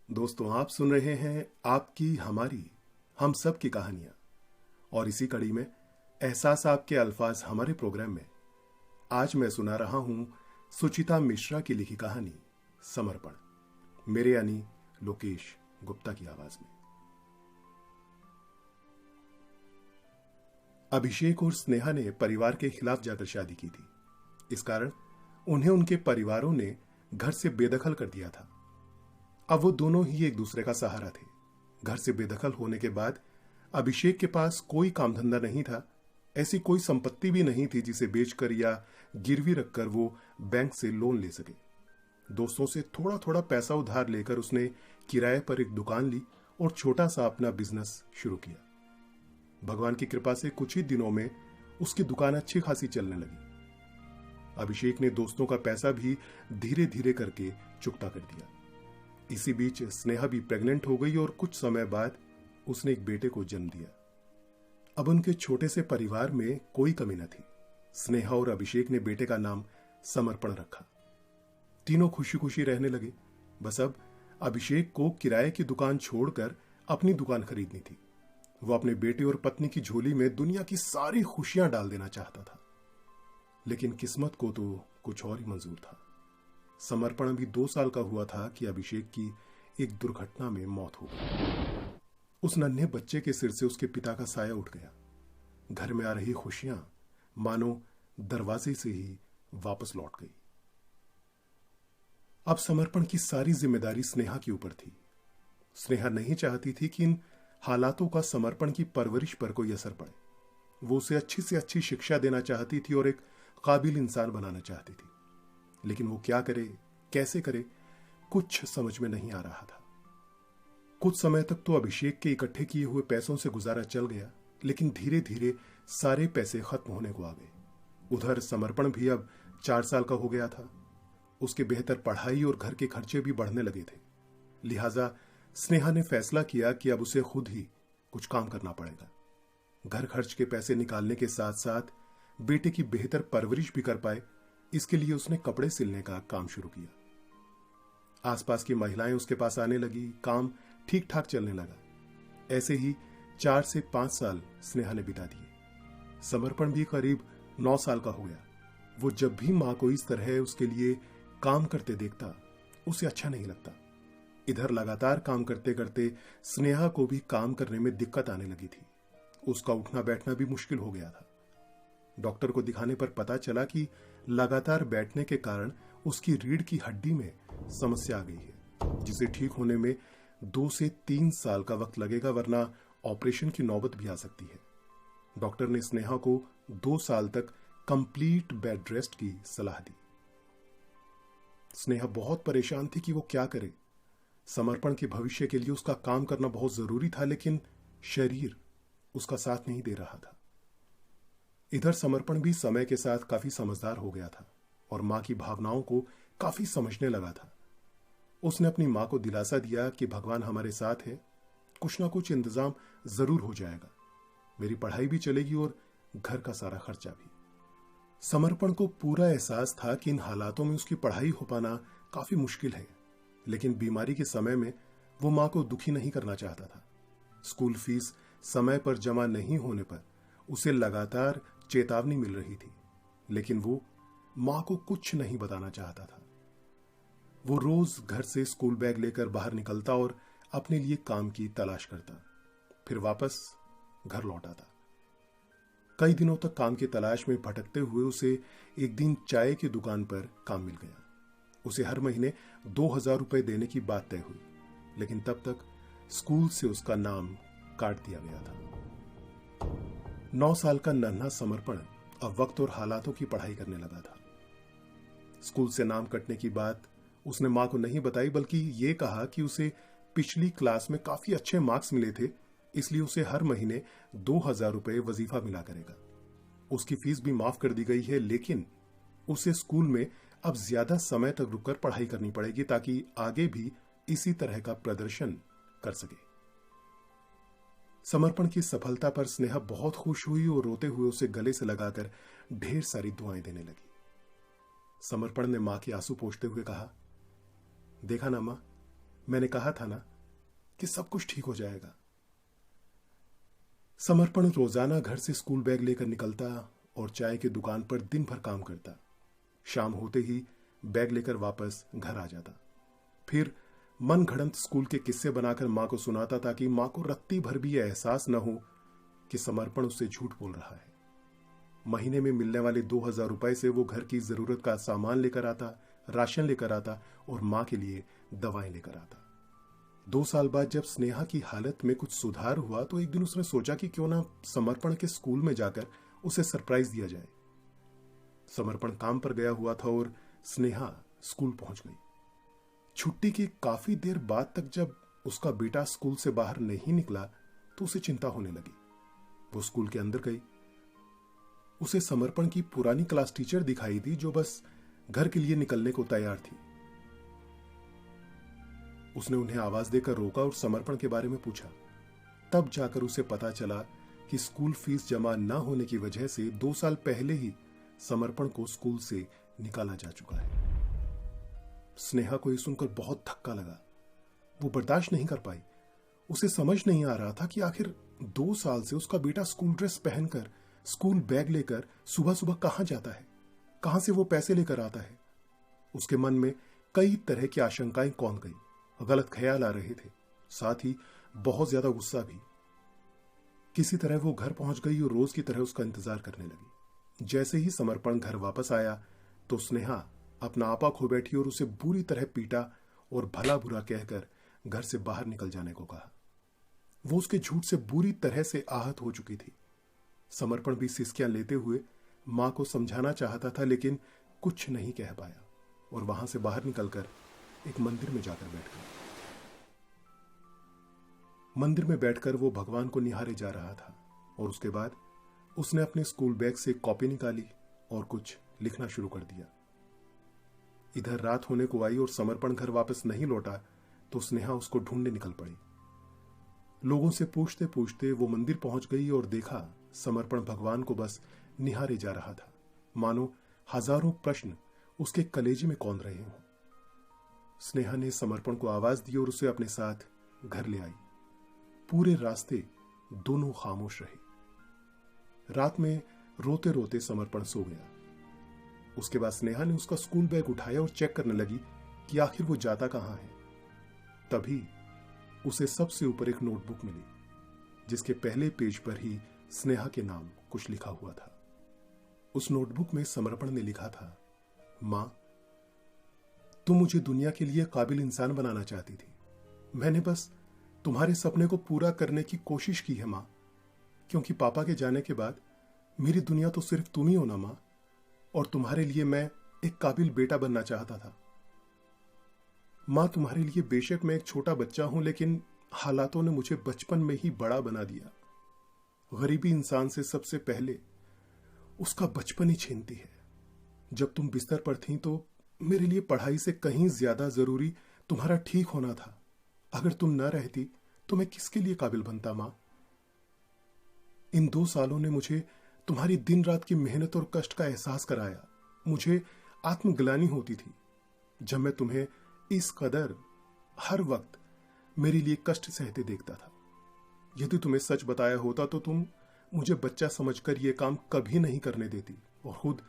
दोस्तों, आप सुन रहे हैं आपकी हमारी हम सब की कहानियां। और इसी कड़ी में एहसास आपके अल्फाज हमारे प्रोग्राम में आज मैं सुना रहा हूं सुचिता मिश्रा की लिखी कहानी समर्पण, मेरे यानी लोकेश गुप्ता की आवाज में। अभिषेक और स्नेहा ने परिवार के खिलाफ जाकर शादी की थी। इस कारण उन्हें उनके परिवारों ने घर से बेदखल कर दिया था। अब वो दोनों ही एक दूसरे का सहारा थे। घर से बेदखल होने के बाद अभिषेक के पास कोई काम धंधा नहीं था। ऐसी कोई संपत्ति भी नहीं थी जिसे बेचकर या गिरवी रखकर वो बैंक से लोन ले सके। दोस्तों से थोड़ा थोड़ा पैसा उधार लेकर उसने किराए पर एक दुकान ली और छोटा सा अपना बिजनेस शुरू किया। भगवान की कृपा से कुछ ही दिनों में उसकी दुकान अच्छी खासी चलने लगी। अभिषेक ने दोस्तों का पैसा भी धीरे धीरे करके चुकता कर दिया। इसी बीच स्नेहा भी प्रेग्नेंट हो गई और कुछ समय बाद उसने एक बेटे को जन्म दिया। अब उनके छोटे से परिवार में कोई कमी न थी। स्नेहा और अभिषेक ने बेटे का नाम समर्पण रखा। तीनों खुशी खुशी रहने लगे। बस अब अभिषेक को किराए की दुकान छोड़कर अपनी दुकान खरीदनी थी। वो अपने बेटे और पत्नी की झोली में दुनिया की सारी खुशियां डाल देना चाहता था, लेकिन किस्मत को तो कुछ और ही मंजूर था। समर्पण भी 2 साल का हुआ था कि अभिषेक की एक दुर्घटना में मौत हो गई। उस नन्हे बच्चे के सिर से उसके पिता का साया उठ गया। घर में आ रही खुशियां मानो दरवाजे से ही वापस लौट गई। अब समर्पण की सारी जिम्मेदारी स्नेहा के ऊपर थी। स्नेहा नहीं चाहती थी कि इन हालातों का समर्पण की परवरिश पर कोई असर पड़े। वो उसे अच्छी से अच्छी शिक्षा देना चाहती थी और एक काबिल इंसान बनाना चाहती थी, लेकिन वो क्या करे, कैसे करे, कुछ समझ में नहीं आ रहा था। कुछ समय तक तो अभिषेक के इकट्ठे किए हुए पैसों से गुजारा चल गया, लेकिन धीरे धीरे सारे पैसे खत्म होने को आ गए। उधर समर्पण भी अब 4 साल का हो गया था। उसके बेहतर पढ़ाई और घर के खर्चे भी बढ़ने लगे थे। लिहाजा स्नेहा ने फैसला किया कि अब उसे खुद ही कुछ काम करना पड़ेगा। घर खर्च के पैसे निकालने के साथ साथ बेटे की बेहतर परवरिश भी कर पाए, इसके लिए उसने कपड़े सिलने का काम शुरू किया। आसपास की महिलाएं उसके पास आने लगी। काम ठीक ठाक चलने लगा। ऐसे ही 4 से 5 साल स्नेहा ने बिता दिए। समर्पण भी करीब 9 साल का हो गया। वो जब भी मां को इस तरह उसके लिए काम करते देखता, उसे अच्छा नहीं लगता। इधर लगातार काम करते करते स्नेहा को भी काम करने में दिक्कत आने लगी थी। उसका उठना बैठना भी मुश्किल हो गया था। डॉक्टर को दिखाने पर पता चला कि लगातार बैठने के कारण उसकी रीढ़ की हड्डी में समस्या आ गई है, जिसे ठीक होने में 2 से 3 साल का वक्त लगेगा, वरना ऑपरेशन की नौबत भी आ सकती है। डॉक्टर ने स्नेहा को 2 साल तक कंप्लीट बेड रेस्ट की सलाह दी। स्नेहा बहुत परेशान थी कि वो क्या करे। समर्पण के भविष्य के लिए उसका काम करना बहुत जरूरी था, लेकिन शरीर उसका साथ नहीं दे रहा था। इधर समर्पण भी समय के साथ काफी समझदार हो गया था और मां की भावनाओं को काफी समझने लगा था। उसने अपनी मां को दिलासा दिया कि भगवान हमारे साथ है, कुछ ना कुछ इंतजाम जरूर हो जाएगा। मेरी पढ़ाई भी चलेगी और घर का सारा खर्चा भी। समर्पण को पूरा एहसास था कि इन हालातों में उसकी पढ़ाई हो पाना काफी मुश्किल है, लेकिन बीमारी के समय में वो मां को दुखी नहीं करना चाहता था। स्कूल फीस समय पर जमा नहीं होने पर उसे लगातार चेतावनी मिल रही थी, लेकिन वो मां को कुछ नहीं बताना चाहता था। वो रोज घर से स्कूल बैग लेकर बाहर निकलता और अपने लिए काम की तलाश करता, फिर वापस घर लौट आता। कई दिनों तक काम की तलाश में भटकते हुए उसे एक दिन चाय की दुकान पर काम मिल गया। उसे हर महीने 2000 रुपए देने की बात तय हुई, लेकिन तब तक स्कूल से उसका नाम काट दिया गया था। 9 साल का नन्हा समर्पण अब वक्त और हालातों की पढ़ाई करने लगा था। स्कूल से नाम कटने की बात उसने मां को नहीं बताई, बल्कि ये कहा कि उसे पिछली क्लास में काफी अच्छे मार्क्स मिले थे, इसलिए उसे हर महीने 2000 रुपए वजीफा मिला करेगा। उसकी फीस भी माफ कर दी गई है, लेकिन उसे स्कूल में अब ज्यादा समय तक रुककर पढ़ाई करनी पड़ेगी ताकि आगे भी इसी तरह का प्रदर्शन कर सके। समर्पण की सफलता पर स्नेहा बहुत खुश हुई और रोते हुए उसे गले से लगाकर ढेर सारी दुआएं देने लगी। समर्पण ने मां के आंसू पोंछते हुए कहा, देखा ना मां, मैंने कहा था ना कि सब कुछ ठीक हो जाएगा। समर्पण रोजाना घर से स्कूल बैग लेकर निकलता और चाय की दुकान पर दिन भर काम करता। शाम होते ही बैग लेकर वापस घर आ जाता। फिर मन घड़ंत स्कूल के किस्से बनाकर मां को सुनाता ताकि मां को रत्ती भर भी एहसास न हो कि समर्पण उससे झूठ बोल रहा है। महीने में मिलने वाले 2000 रुपए से वो घर की जरूरत का सामान लेकर आता, राशन लेकर आता और मां के लिए दवाएं लेकर आता। 2 साल बाद जब स्नेहा की हालत में कुछ सुधार हुआ तो एक दिन उसने सोचा कि क्यों ना समर्पण के स्कूल में जाकर उसे सरप्राइज दिया जाए। समर्पण काम पर गया हुआ था और स्नेहा स्कूल पहुंच गई। छुट्टी की काफी देर बाद तक जब उसका बेटा स्कूल से बाहर नहीं निकला तो उसे चिंता होने लगी। वो स्कूल के अंदर गई। उसे समर्पण की पुरानी क्लास टीचर दिखाई दी जो बस घर के लिए निकलने को तैयार थी। उसने उन्हें आवाज देकर रोका और समर्पण के बारे में पूछा। तब जाकर उसे पता चला कि स्कूल फीस जमा न होने की वजह से 2 साल पहले ही समर्पण को स्कूल से निकाला जा चुका है। स्नेहा को यह सुनकर बहुत धक्का लगा। वो बर्दाश्त नहीं कर पाई। उसे समझ नहीं आ रहा था कि आखिर 2 साल से उसका बेटा स्कूल ड्रेस पहनकर, स्कूल बैग लेकर सुबह सुबह कहां जाता है, कहां से वो पैसे लेकर आता है। उसके मन में कई तरह की आशंकाएं कौंध गई, गलत ख्याल आ रहे थे, साथ ही बहुत ज्यादा गुस्सा भी। किसी तरह वो घर पहुंच गई और रोज की तरह उसका इंतजार करने लगी। जैसे ही समर्पण घर वापस आया तो स्नेहा अपना आपा खो बैठी और उसे बुरी तरह पीटा और भला बुरा कहकर घर से बाहर निकल जाने को कहा। वो उसके झूठ से बुरी तरह से आहत हो चुकी थी। समर्पण भी सिसकियां लेते हुए मां को समझाना चाहता था लेकिन कुछ नहीं कह पाया और वहां से बाहर निकलकर एक मंदिर में जाकर बैठ गया। मंदिर में बैठकर वो भगवान को निहारे जा रहा था और उसके बाद उसने अपने स्कूल बैग से कॉपी निकाली और कुछ लिखना शुरू कर दिया। इधर रात होने को आई और समर्पण घर वापस नहीं लौटा तो स्नेहा उसको ढूंढने निकल पड़ी। लोगों से पूछते पूछते वो मंदिर पहुंच गई और देखा समर्पण भगवान को बस निहारे जा रहा था, मानो हजारों प्रश्न उसके कलेजे में कौंध रहे हों। स्नेहा ने समर्पण को आवाज दी और उसे अपने साथ घर ले आई। पूरे रास्ते दोनों खामोश रहे। रात में रोते रोते समर्पण सो गया। उसके बाद स्नेहा ने उसका स्कूल बैग उठाया और चेक करने लगी कि आखिर वो जाता कहां है। तभी उसे सबसे ऊपर एक नोटबुक मिली जिसके पहले पेज पर ही स्नेहा के नाम कुछ लिखा हुआ था। उस नोटबुक में समर्पण ने लिखा था, मां, तुम मुझे दुनिया के लिए काबिल इंसान बनाना चाहती थी। मैंने बस तुम्हारे सपने को पूरा करने की कोशिश की है मां, क्योंकि पापा के जाने के बाद मेरी दुनिया तो सिर्फ तुम ही हो ना मां, और तुम्हारे लिए मैं एक काबिल बेटा बनना चाहता था। मां, तुम्हारे लिए बेशक मैं एक छोटा बच्चा हूं, लेकिन हालातों ने मुझे बचपन में ही बड़ा बना दिया। गरीबी इंसान से सबसे पहले उसका बचपन ही छीनती है। जब तुम बिस्तर पर थी तो मेरे लिए पढ़ाई से कहीं ज्यादा जरूरी तुम्हारा ठीक होना था। अगर तुम न रहती तो मैं किसके लिए काबिल बनता मां? इन 2 सालों ने मुझे तुम्हारी दिन रात की मेहनत और कष्ट का एहसास कराया। मुझे आत्मग्लानि होती थी जब मैं तुम्हें इस कदर हर वक्त मेरे लिए कष्ट सहते देखता था। यदि तुम्हें सच बताया होता तो तुम मुझे बच्चा समझकर यह काम कभी नहीं करने देती और खुद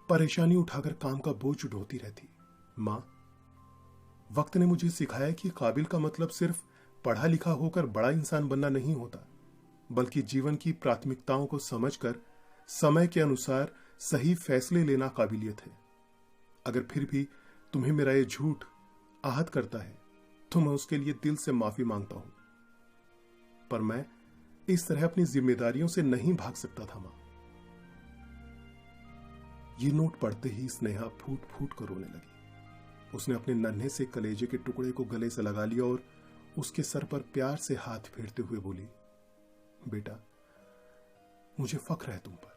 परेशानी उठाकर काम का बोझ उठाती रहती। मां, वक्त ने मुझे सिखाया कि काबिल का मतलब सिर्फ पढ़ा लिखा होकर बड़ा इंसान बनना नहीं होता, बल्कि जीवन की प्राथमिकताओं को समझकर समय के अनुसार सही फैसले लेना काबिलियत है। अगर फिर भी तुम्हें मेरा यह झूठ आहत करता है तो मैं उसके लिए दिल से माफी मांगता हूं, पर मैं इस तरह अपनी जिम्मेदारियों से नहीं भाग सकता था मां। ये नोट पढ़ते ही स्नेहा फूट फूट कर रोने लगी। उसने अपने नन्हे से कलेजे के टुकड़े को गले से लगा लिया और उसके सर पर प्यार से हाथ फेरते हुए बोली, बेटा, मुझे फख्र है तुम पर।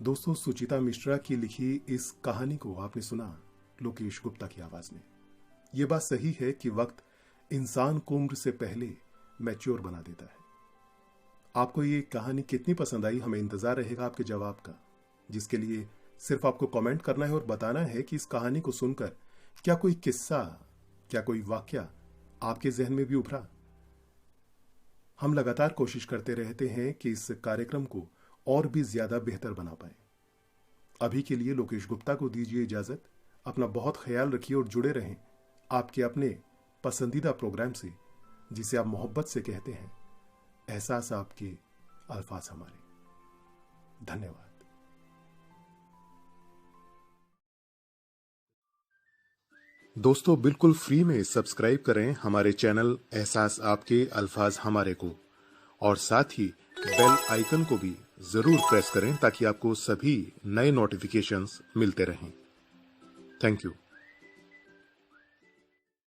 दोस्तों, सुचिता मिश्रा की लिखी इस कहानी को आपने सुना लोकेश गुप्ता की आवाज में। यह बात सही है कि वक्त इंसान को उम्र से पहले मैच्योर बना देता है। आपको ये कहानी कितनी पसंद आई, हमें इंतजार रहेगा आपके जवाब का, जिसके लिए सिर्फ आपको कमेंट करना है और बताना है कि इस कहानी को सुनकर क्या कोई किस्सा, क्या कोई वाकया आपके जहन में भी उभरा। हम लगातार कोशिश करते रहते हैं कि इस कार्यक्रम को और भी ज्यादा बेहतर बना पाए। अभी के लिए लोकेश गुप्ता को दीजिए इजाजत। अपना बहुत ख्याल रखिए और जुड़े रहें आपके अपने पसंदीदा प्रोग्राम से, जिसे आप मोहब्बत से कहते हैं एहसास आपके, अल्फाज हमारे। धन्यवाद। दोस्तों, बिल्कुल फ्री में सब्सक्राइब करें हमारे चैनल एहसास आपके, अल्फाज हमारे को, और साथ ही बेल आइकन को भी जरूर प्रेस करें ताकि आपको सभी नए नोटिफिकेशंस मिलते रहें। Thank you.